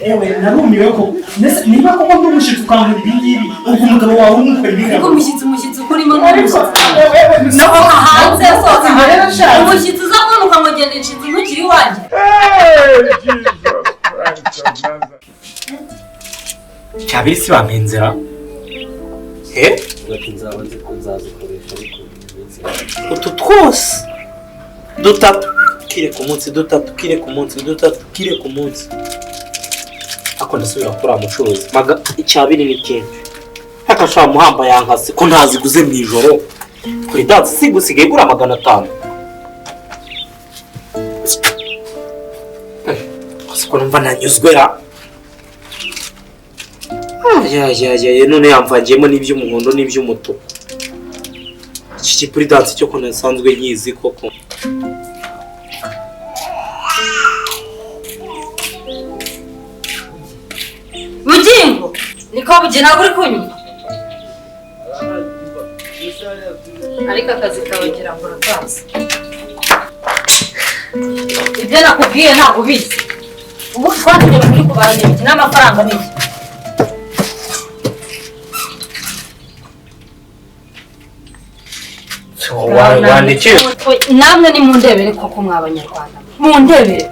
ewe narumiwe ko niba koko ndumushitsi ukankora ibingibi ubwo umugabo wawe umukora ibingibi ko umushyitsi ukurimo nabo hanze soza umushyitsi uzakora ukamugenda inshinzi ntukiri iwanjye cyabiri si bampenzera utu twose dutatu kire ku munsi ako ndasubira kuri amucuruzi maga icyabiri ni cyinshi hakashaka muhamba yankase ko ntaziguze mu ijoro kuri dance sigusigaye gura 500 ko numva nanyuzwera ya none yamvagiyemo n'iby'umuhondo n'iby'umutuku iki kuri dance cyo ko nasanzwe nyizi koko Bugingo niko bugina buri kunyuma ariko akazi kabagira ngo rakaza ibyo nakubwiye ntabwo bizi ubu twandike muri kubaranya biki n'amafaranga menshi wandikira namwe ni mu ndebere koko mw'abanyarwanda mu ndebere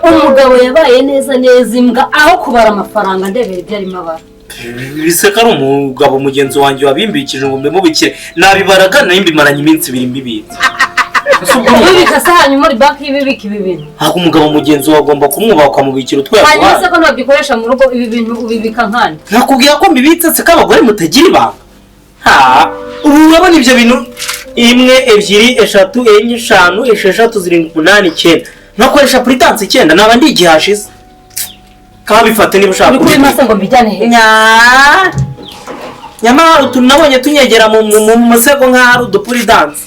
umugabo yabaye neza imbwa aho kubara amafaranga ndebere ibyo arimo abara biseka ari umugabo mugenzi wanjye wabimbikije ngo mbemubikire nabibaraga nayo mbimaranye iminsi 2 mbibitse ubibika se hanyuma muri banki y'ibibika ibi bintu ahubwo umugabo mugenzi wawe agomba kumwubaha ukamubikira utwaye hanyuma se ko nabikoresha mu rugo ibi bintu ubibika nkandi nakubwira ko mbibitse se k'abagore mutagira ibanga ubu urabona ibyo bintu 1 2 3 4 5 6 7 8 9 nakoresha kuri dance 9 naba ndi igihashize kabifate niba ushaka kuri mase ngo mbijyane he nyamara tunabonye tunyegera mu musego nk'aho udupuri dance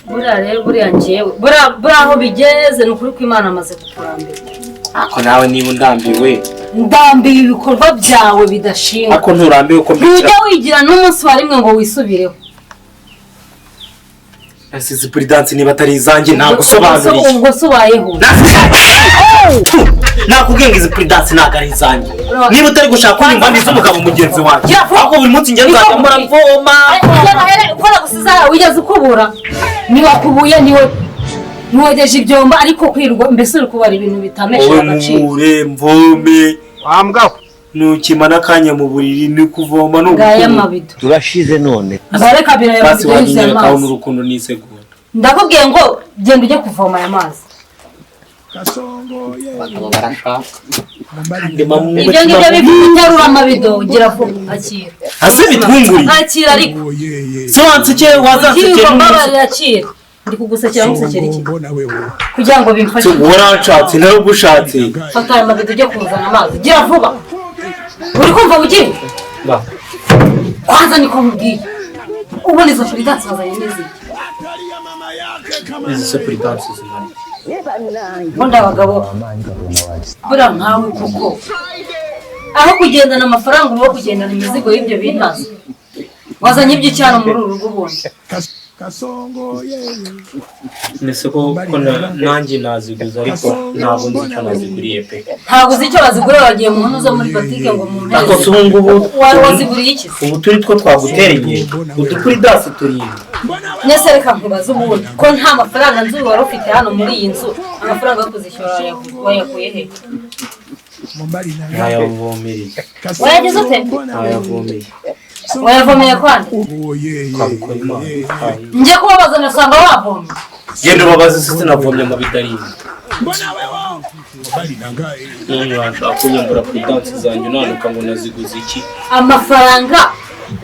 buriya rero buriya ngewe buriya aho bigeze ni ukuri ko Imana amaze kuturambira ako nawe niba ndambiwe ibikorwa byawe bidashinga ako nturambiwe uko mbikira ntujya wigira n'umunsi wa rimwe ngo wisubireho asize kuri dance niba atari izanjye ntabwo usobanuriye ubwo subayeho nakubwiye ngo izi kuri dance ntabwo ari izanjye niba utari gushaka kunyumva neza umugabo mugenzi wanjye ahubwo buri munsi njya nzajya muravoma ukora gusiza wigeze ukubura niwakubuye niwogeje ibyomba ariko kwirwa mbese uri kubara ibintu bitamesha agaciro mure mvome wambwaho nukima n'akanya mu buriri ni kuvoma no gaya mabido turashize none bareka bira basi yabido y'amazi n'urukundo n'isegura ndakubwiye ngo genda ujye kuvoma aya mazi bakaba barashaka ibyo ngibyo biterura amabido gira vuba akira ase bitwunguri akira ariko so wanseke wazansekera mbabarira akira ndi kugusekera musekera iki kugira ngo bimfashe waranshatse nawe gushatse fata aya mabido ujye kuzana amazi gira vuba uri kumva ugiye kwanza niko mubwiye ubona izo kuri dance bazanye neza izo kuri dance zimari Bonda abagabo bura nkawe kuko aho kugendana amafaranga uba kugendana imizigo y'ibyo bintazi wazanye ibyo cyane muri uru rugo ubundi nese ko nanjye naziguza ariko ntabwo nzi icyo naziguriye pe ntabwo uzi icyo bazigura wagiye mu ntuza muri botike ngo mu mpera ako ubungubu waziguriye iki ubu turi two twagutereye udukuri dasi turindwi nese reka nkubaze ubundi ko nta mafaranga nzi wari ufite hano muri iyi nzu amafaranga yo kuzishyura wayakuye he ntayavumereye wayageze ute ntayavomeye wayavomeye kwande njye kubabaza nasanga wavomye genda ubabaze se sinavomye mu bidarinda none urashaka kunyambura kuri dansi zanjye nanuka ngo naziguze iki amafaranga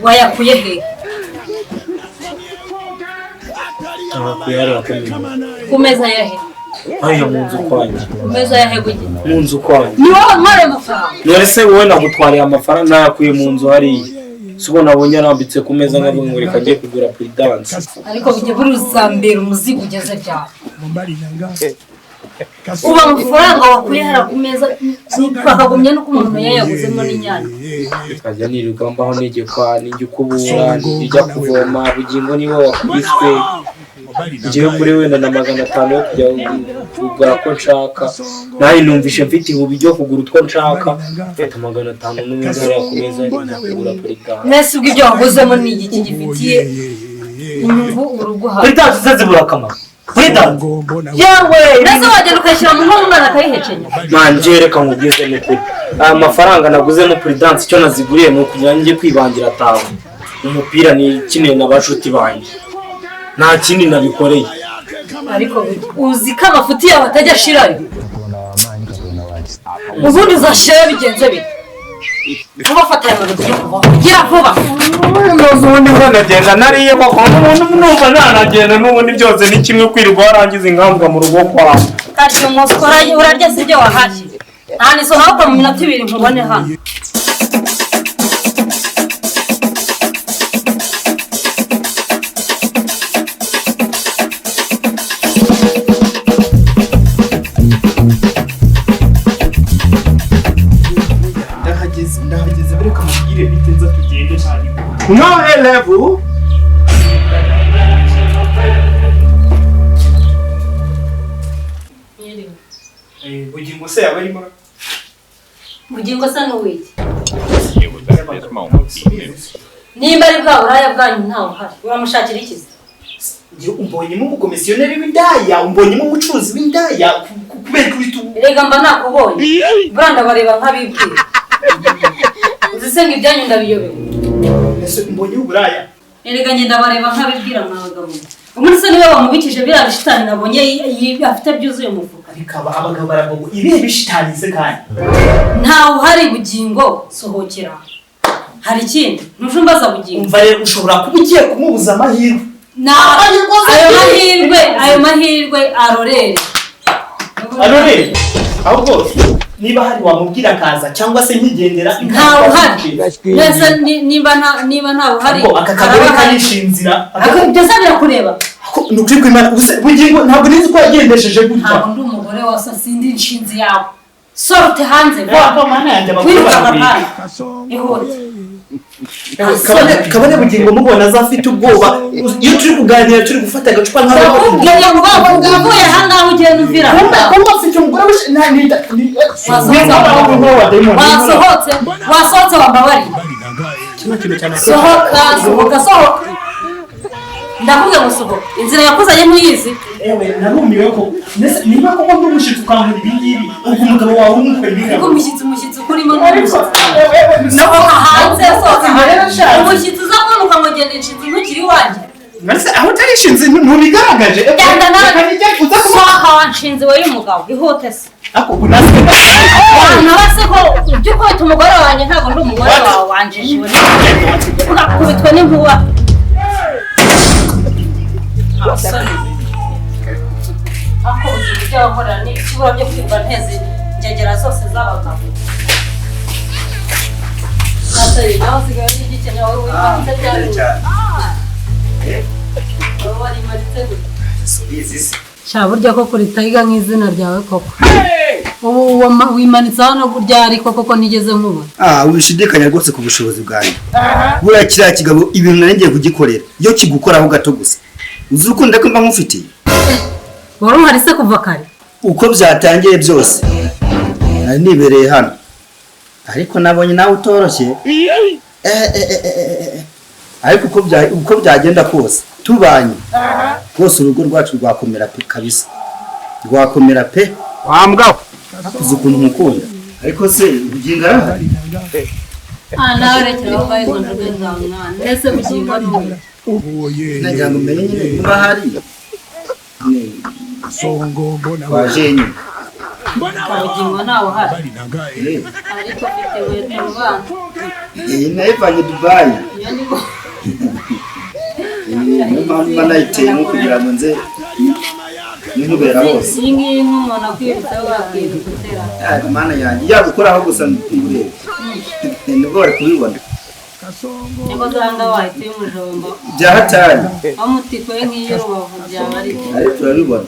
wayakuye he ku meza yahe hariya mu nzu kwanjye ku meza yahe gute mu nzu kwanjye ni wowe ntware amafaranga none se wowe nagutwariye amafaranga nayakuye mu nzu hariya si ubona abonye arambitse ku meza nkavuga ngo reka njye kugura kuri dansi ariko bijya buri uzambera umuzigo ugeze byawe uba amafaranga wakuye hara ku meza twakagumye nuko umuntu yayaguzemo n'inyanya kajya nirirwa mbaho negekwa ninjye ukubura ninjya kuvoma bugingo niwe wakubiswe ngewe muri wenda na 500 yo kujya kugura ko nshaka nawe numvishe mfite ihubi ryo kugura utwo nshaka mfata 500 n'umuzara kumeza kugura Puritansi nese ubwo ibyo waguzemo ni iki gifitiye inyungu uruguha Puritansi zazibura akamaro Puritansi yawe nese wagenda ukayishyira mu nkono umwana akayihekenya manje reka nkubwize n'ukuri amafaranga naguzemo Puritansi icyo naziguriye ni ukugira njye kwibangira tawe umupira ni kinene n'abashuti banjye nta kindi nabikoreye ariko uzi ko amafuti yawe atajya ashirayo ubundi uzashira bigenze bite ntubafata aya magambo yo kubaho gira vuba n'ubundi ngo nagenda nariye koko n'ubundi numva nanagenda n'ubundi byose ni kimwe kwirirwa warangiza ingambwa mu rugo kwawe karyo umunsi urarya si ibyo wahashye nta niso nawe mu minota 2 nkubone hano ndahageze bereka mubwire bitenza tugende cyane no level bugingo se yabarimo bugingo se n'uwiki nimba ari bwa buraya bwanyu ntawe uhari uramushakira ikizi umbonyemo umukomisiyoneri w'indaya umbonyemo umucuruzi w'indaya kubera ko rega mba nakubonye buranda bareba nk'abibwira uzisenga ibyanyu ndabiyobewe ese umbonye uburaya erega ngenda bareba nk'abibwira mwabagabo umuntu se niwe bamubikije biriya bishitani nabonye afite byuzuye umufuka bikaba abagabo baravuga ibihe bishitani se kandi ntawe uhari bugingo sohokera hari ikindi ntushumbaza bugingo umva rero ushobora kuba ugiye kumubuza amahirwe ayo mahirwe arorere ahubwo niba hari wamubwira akaza cyangwa se nkigendera ntawe uhari neza niba ntawe uhari aka kagore kanishinzira byose birakureba nukuri kwimana bugingo ntabwo nizi ko yagendesheje gutya ntabwo ndi umugore wose sindi inshinzi yawe sorute hanze kabone bugingo mubona azafite ubwoba iyo turi kuganira turi gufata agacupa nk'abavuye ahangaha ugenda uvira wasohotse wambabariye sohoka ndakubwira ngo sohoka inzira yakuzanye ntuyizi narumiwe ko niba koko ndi umushyitsi ukangura ibingibi ubwo umugabo wawe umukora ibingibi umushyitsi ukurimo sohoka hanze umushyitsi uza kubona ukamugenda inshinzi ntukiri iwanjye aho utari inshinzi ntubigaragaje sohoka wanshinzi we y'umugabo ihute se nawe se ko ibyo ukubita umugore wanjye ntabwo ndi umugore wawe wanjishiwe ugakubitwe n'inkuba ako uzi ibyo wakorera ni ikibura byo kwirwa nteze ingegera zose z'abagabo natari nawe usigaye ugikeneye wowe wimanitse wowe warimanitse gutya sha burya koko ritayiga nk'izina ryawe koko ubu wimanitse hano ryari koko nigeze nkubona wishidikanya rwose ku bushobozi bwanjye buriya kiriya kigabo ibintu nari ngiye kugikorera iyo kigukoraho gato gusa uzi urukundo ko mba nkufitiye wari uhari se kuva kare uko byatangiye byose nari nibereye hano ariko nabonye nawe utoroshye ariko uko byagenda kose tubanye rwose urugo rwacu rwakomera pe kabisa rwakomera pe wambwaho uzi ukuntu mukunda ariko se bugingo arahari nawe rekera aho ngaho izo njoga za mwana mbese bugingo n'ubu nagira ngo umenye nyine niba hari waje nyine bugingo ntawe uhari ariko afite wete mu bana nayivanye Dubai niyo mpamvu mba nayiteyemo kugira ngo nze nimubera hose iyi ngiyi nk'umuntu akwibutsaho wakwiye gutera mana yanjye yagukoraho gusa nturebe nibwo bari kubibona niko zanga wahita y'umujomba byahatari wamutikoye nk'iyo rubavu byaba ari ariko turabibona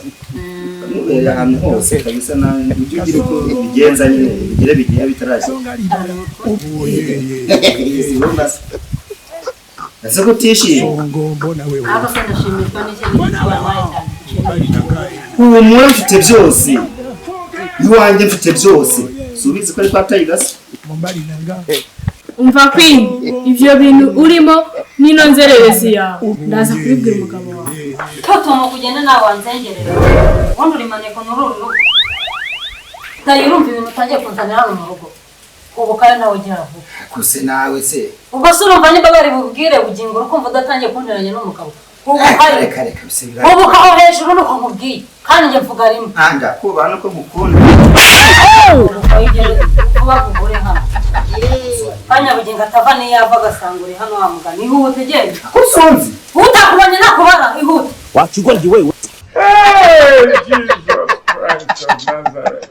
nimubera ahantu hose kabisa nawe ujye ugira uko bigenza nyine bigiye bitarashya ese kutishimye ariko se ndashimishwa n'ikindi kibaye uwo mwe mfite byose iwanjye mfite byose subize ko ari kwa Tigers umva Queen ivyo bintu urimo nino nzererezi yawe ndaza kubibwira umugabo wawe Toto kugenda nawe wanzengerera ubundi uri maneko n'uru rugo urumva ibintu utangiye kunzanira hano mu rugo ubu kandi nawe ugera vuba kuse nawe se ubwo se urumva niba bari bubwire bugingo urukumva udatangiye kunteranya n'umugabo ubu hari kare bisubira ubu kaho hejuru nuko nkubwiye kandi njye mvuga rimwe anda kubana ko mukunda vuba kugure hano kanya bugingo atava niyava agasanga uri hano wamugana ihute genda kusonzi utakubonye nakubara ihute wakigwa wewe. Hey, Jesus Christ of Nazareth.